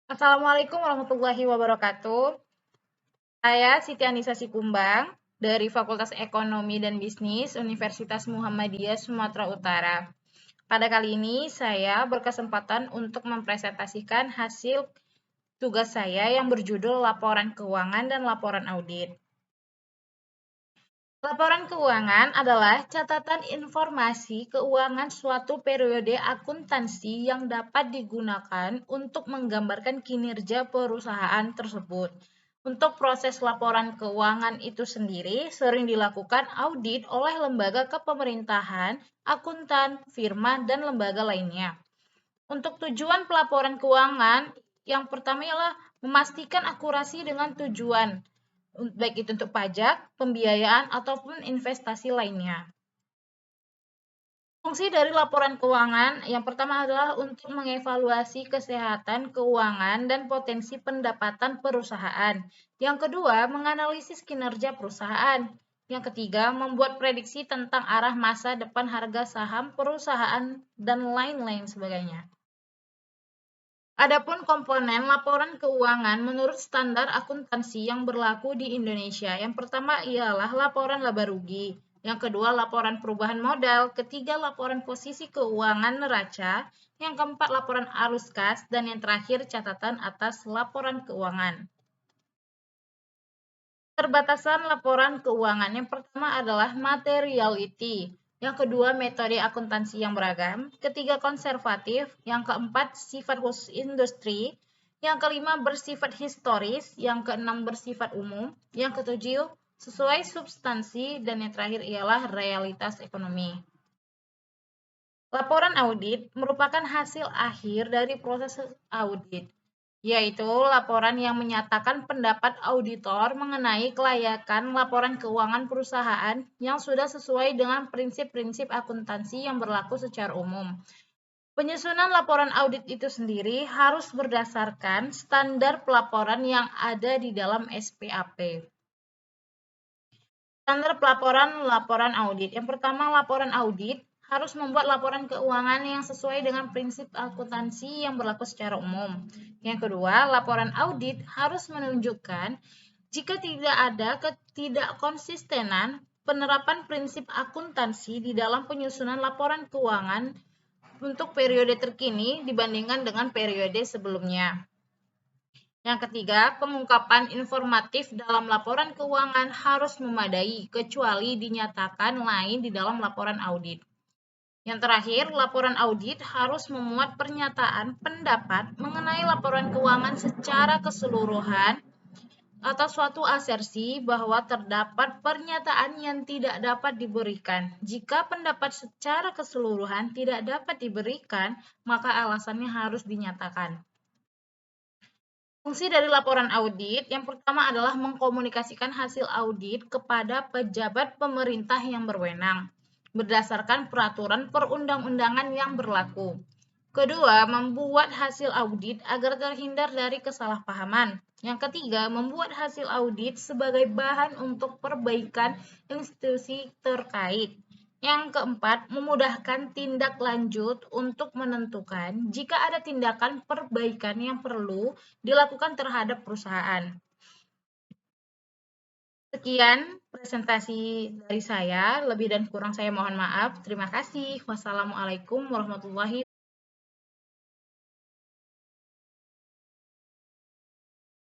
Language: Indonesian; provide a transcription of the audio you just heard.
Assalamualaikum warahmatullahi wabarakatuh. Saya Siti Anissa Sikumbang dari Fakultas Ekonomi dan Bisnis Universitas Muhammadiyah Sumatera Utara. Pada kali ini saya berkesempatan untuk mempresentasikan hasil tugas saya yang berjudul Laporan Keuangan dan Laporan Audit. Laporan keuangan adalah catatan informasi keuangan suatu periode akuntansi yang dapat digunakan untuk menggambarkan kinerja perusahaan tersebut. Untuk proses laporan keuangan itu sendiri sering dilakukan audit oleh lembaga kepemerintahan, akuntan, firma, dan lembaga lainnya. Untuk tujuan pelaporan keuangan, yang pertama ialah memastikan akurasi dengan tujuan baik itu untuk pajak, pembiayaan, ataupun investasi lainnya. Fungsi dari laporan keuangan yang pertama adalah untuk mengevaluasi kesehatan keuangan dan potensi pendapatan perusahaan. Yang kedua, menganalisis kinerja perusahaan. Yang ketiga, membuat prediksi tentang arah masa depan harga saham perusahaan dan lain-lain sebagainya. Adapun komponen laporan keuangan menurut standar akuntansi yang berlaku di Indonesia. Yang pertama ialah laporan laba rugi, yang kedua laporan perubahan modal, ketiga laporan posisi keuangan neraca, yang keempat laporan arus kas, dan yang terakhir catatan atas laporan keuangan. Keterbatasan laporan keuangan yang pertama adalah materiality, yang kedua metode akuntansi yang beragam, ketiga konservatif, yang keempat sifat khusus industri, yang kelima bersifat historis, yang keenam bersifat umum, yang ketujuh sesuai substansi, dan yang terakhir ialah realitas ekonomi. Laporan audit merupakan hasil akhir dari proses audit, yaitu laporan yang menyatakan pendapat auditor mengenai kelayakan laporan keuangan perusahaan yang sudah sesuai dengan prinsip-prinsip akuntansi yang berlaku secara umum. Penyusunan laporan audit itu sendiri harus berdasarkan standar pelaporan yang ada di dalam SPAP. Standar pelaporan laporan audit. Yang pertama, laporan audit harus membuat laporan keuangan yang sesuai dengan prinsip akuntansi yang berlaku secara umum. Yang kedua, laporan audit harus menunjukkan jika tidak ada ketidakkonsistenan penerapan prinsip akuntansi di dalam penyusunan laporan keuangan untuk periode terkini dibandingkan dengan periode sebelumnya. Yang ketiga, pengungkapan informatif dalam laporan keuangan harus memadai, kecuali dinyatakan lain di dalam laporan audit. Yang terakhir, laporan audit harus memuat pernyataan pendapat mengenai laporan keuangan secara keseluruhan atau suatu asersi bahwa terdapat pernyataan yang tidak dapat diberikan. Jika pendapat secara keseluruhan tidak dapat diberikan, maka alasannya harus dinyatakan. Fungsi dari laporan audit yang pertama adalah mengkomunikasikan hasil audit kepada pejabat pemerintah yang berwenang berdasarkan peraturan perundang-undangan yang berlaku. Kedua, membuat hasil audit agar terhindar dari kesalahpahaman. Yang ketiga, membuat hasil audit sebagai bahan untuk perbaikan institusi terkait. Yang keempat, memudahkan tindak lanjut untuk menentukan jika ada tindakan perbaikan yang perlu dilakukan terhadap perusahaan. Sekian presentasi dari saya, lebih dan kurang saya mohon maaf. Terima kasih. Wassalamualaikum warahmatullahi wabarakatuh.